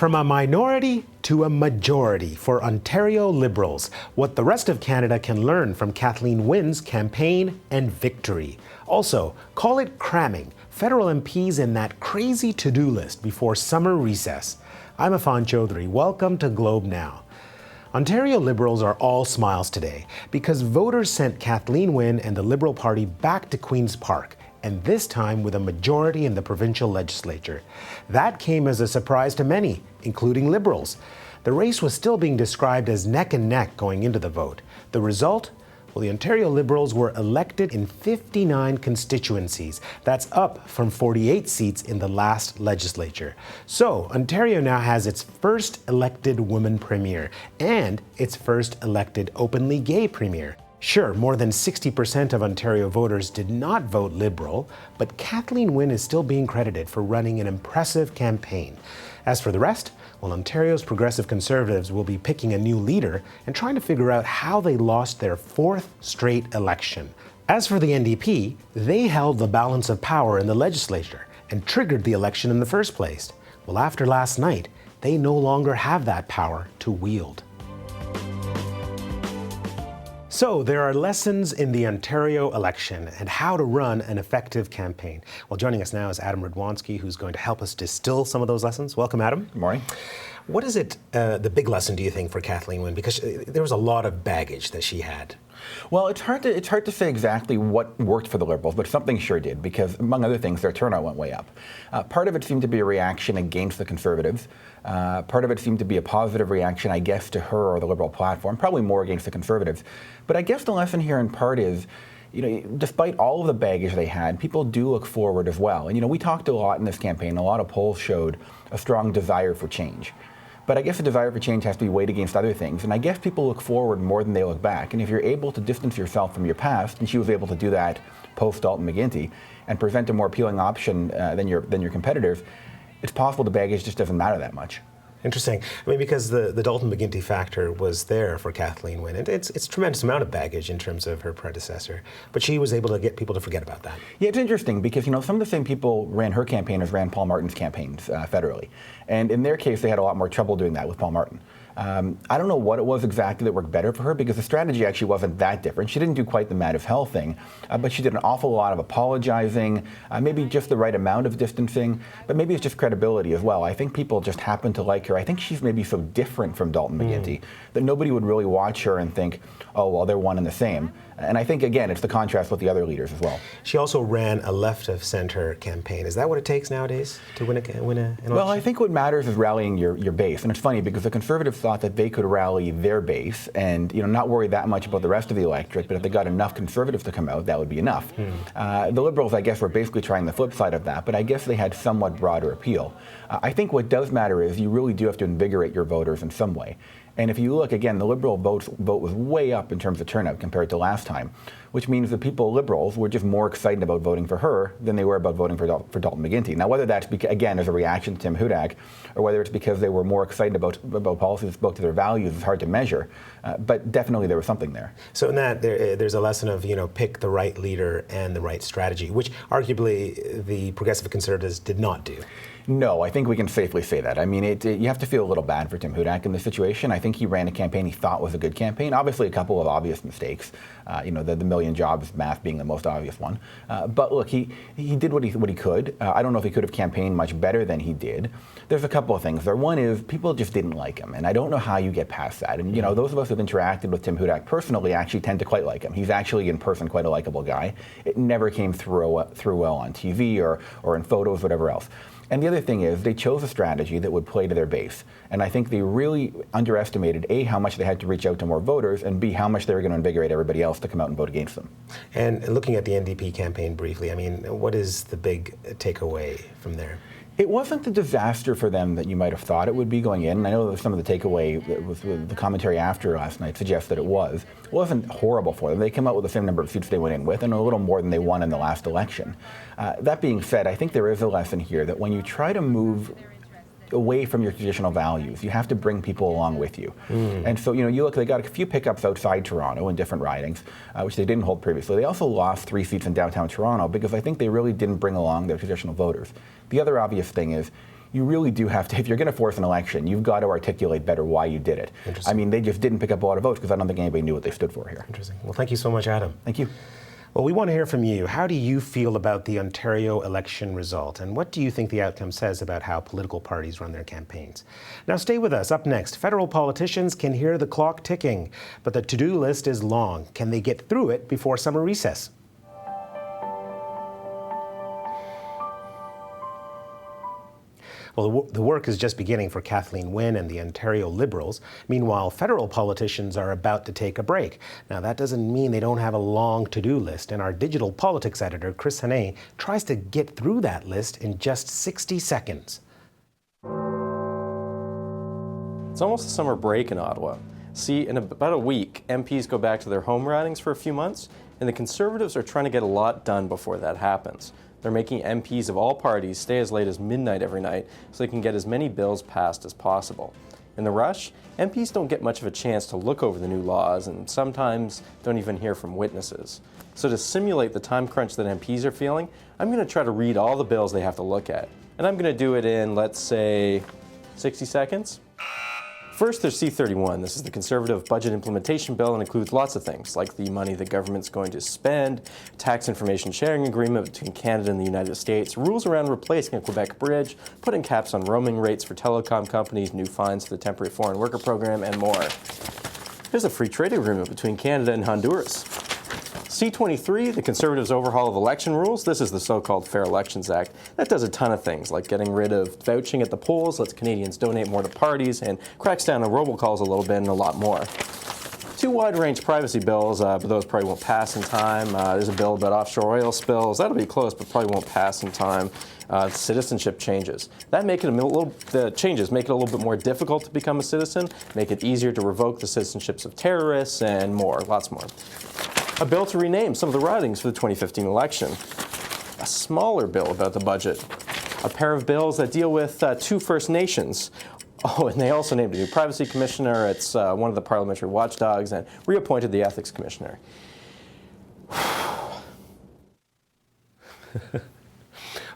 From a minority to a majority for Ontario Liberals, what the rest of Canada can learn from Kathleen Wynne's campaign and victory. Also, call it cramming federal MPs in that crazy to-do list before summer recess. I'm Affan Chowdhry. Welcome to Globe Now. Ontario Liberals are all smiles today because voters sent Kathleen Wynne and the Liberal Party back to Queen's Park, and this time with a majority in the provincial legislature. That came as a surprise to many, including Liberals. The race was still being described as neck and neck going into the vote. The result? Well, the Ontario Liberals were elected in 59 constituencies. That's up from 48 seats in the last legislature. So, Ontario now has its first elected woman premier and its first elected openly gay premier. Sure, more than 60% of Ontario voters did not vote Liberal, but Kathleen Wynne is still being credited for running an impressive campaign. As for the rest, well, Ontario's progressive Conservatives will be picking a new leader and trying to figure out how they lost their fourth straight election. As for the NDP, they held the balance of power in the legislature and triggered the election in the first place. Well, after last night, they no longer have that power to wield. So there are lessons in the Ontario election and how to run an effective campaign. Well, joining us now is Adam Radwanski, who's going to help us distill some of those lessons. Welcome, Adam. Good morning. What is it, the big lesson, do you think, for Kathleen Wynne? Because there was a lot of baggage that she had. Well, it's hard to say exactly what worked for the Liberals, but something sure did, because among other things, their turnout went way up. Part of it seemed to be a reaction against the Conservatives. Part of it seemed to be a positive reaction, I guess, to her or the Liberal platform, probably more against the Conservatives. But I guess the lesson here in part is, despite all of the baggage they had, people do look forward as well. And, we talked a lot in this campaign. A lot of polls showed a strong desire for change. But I guess the desire for change has to be weighed against other things. And I guess people look forward more than they look back. And if you're able to distance yourself from your past, and she was able to do that post-Dalton McGuinty, and present a more appealing option than your competitors, it's possible the baggage just doesn't matter that much. Interesting. I mean, because the Dalton McGuinty factor was there for Kathleen Wynne. And it's a tremendous amount of baggage in terms of her predecessor. But she was able to get people to forget about that. Yeah, it's interesting because, some of the same people ran her campaign as ran Paul Martin's campaigns federally. And in their case, they had a lot more trouble doing that with Paul Martin. I don't know what it was exactly that worked better for her because the strategy actually wasn't that different. She didn't do quite the Mad of Hell thing, but she did an awful lot of apologizing, maybe just the right amount of distancing, but maybe it's just credibility as well. I think people just happen to like her. I think she's maybe so different from Dalton McGuinty that nobody would really watch her and think, oh, well, they're one and the same. And I think, again, it's the contrast with the other leaders as well. She also ran a left-of-center campaign. Is that what it takes nowadays to win an election? Well, I think what matters is rallying your base. And it's funny because the Conservatives thought that they could rally their base and not worry that much about the rest of the electorate, but if they got enough Conservatives to come out, that would be enough. The Liberals, I guess, were basically trying the flip side of that, but I guess they had somewhat broader appeal. I think what does matter is you really do have to invigorate your voters in some way. And if you look, again, the Liberal vote was way up in terms of turnout compared to last time, which means that Liberals were just more excited about voting for her than they were about voting for Dalton McGuinty. Now, whether that's, again, as a reaction to Tim Hudak, or whether it's because they were more excited about policies that spoke to their values is hard to measure, but definitely there was something there. So in that, there's a lesson of, pick the right leader and the right strategy, which arguably the Progressive Conservatives did not do. No, I think we can safely say that. I mean, you have to feel a little bad for Tim Hudak in this situation. I think he ran a campaign he thought was a good campaign. Obviously, a couple of obvious mistakes. The million jobs math being the most obvious one. But look, he did what he could. I don't know if he could have campaigned much better than he did. There's a couple of things there. One is people just didn't like him, and I don't know how you get past that. And those of us who've interacted with Tim Hudak personally actually tend to quite like him. He's actually in person quite a likable guy. It never came through well on TV or in photos, whatever else. And the other thing is they chose a strategy that would play to their base. And I think they really underestimated, A, how much they had to reach out to more voters, and B, how much they were going to invigorate everybody else to come out and vote against them. And looking at the NDP campaign briefly, I mean, what is the big takeaway from there? It wasn't the disaster for them that you might have thought it would be going in. And I know that some of the takeaway with the commentary after last night suggests that it was. It wasn't horrible for them. They came out with the same number of seats they went in with and a little more than they won in the last election. That being said, I think there is a lesson here that when you try to move away from your traditional values, you have to bring people along with you. And so, you look, they got a few pickups outside Toronto in different ridings, which they didn't hold previously. They also lost 3 seats in downtown Toronto because I think they really didn't bring along their traditional voters. The other obvious thing is you really do have to, if you're going to force an election, you've got to articulate better why you did it. I mean, they just didn't pick up a lot of votes because I don't think anybody knew what they stood for here. Interesting. Well, thank you so much, Adam. Thank you. Well, we want to hear from you. How do you feel about the Ontario election result? And what do you think the outcome says about how political parties run their campaigns? Now, stay with us. Up next, federal politicians can hear the clock ticking, but the to-do list is long. Can they get through it before summer recess? Well, the work is just beginning for Kathleen Wynne and the Ontario Liberals. Meanwhile, federal politicians are about to take a break. Now, that doesn't mean they don't have a long to-do list, and our digital politics editor, Chris Hannay, tries to get through that list in just 60 seconds. It's almost a summer break in Ottawa. See, in about a week, MPs go back to their home ridings for a few months, and the Conservatives are trying to get a lot done before that happens. They're making MPs of all parties stay as late as midnight every night so they can get as many bills passed as possible. In the rush, MPs don't get much of a chance to look over the new laws and sometimes don't even hear from witnesses. So to simulate the time crunch that MPs are feeling, I'm going to try to read all the bills they have to look at. And I'm going to do it in, let's say, 60 seconds. First, there's C-31. This is the Conservative Budget Implementation Bill and includes lots of things, like the money the government's going to spend, tax information sharing agreement between Canada and the United States, rules around replacing a Quebec bridge, putting caps on roaming rates for telecom companies, new fines for the temporary foreign worker program, and more. There's a free trade agreement between Canada and Honduras. C-23, the Conservatives' overhaul of election rules. This is the so-called Fair Elections Act. That does a ton of things, like getting rid of vouching at the polls, lets Canadians donate more to parties, and cracks down on robocalls a little bit, and a lot more. Two wide-range privacy bills, but those probably won't pass in time. There's a bill about offshore oil spills. That'll be close, but probably won't pass in time. Citizenship changes. The changes make it a little bit more difficult to become a citizen, make it easier to revoke the citizenships of terrorists, and more, lots more. A bill to rename some of the ridings for the 2015 election. A smaller bill about the budget. A pair of bills that deal with two First Nations. Oh, and they also named a new privacy commissioner. It's one of the parliamentary watchdogs, and reappointed the ethics commissioner.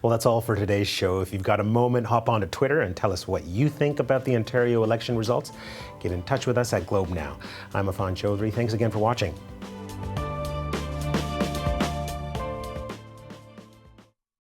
Well, that's all for today's show. If you've got a moment, hop onto Twitter and tell us what you think about the Ontario election results. Get in touch with us at Globe Now. I'm Affan Chowdhry. Thanks again for watching.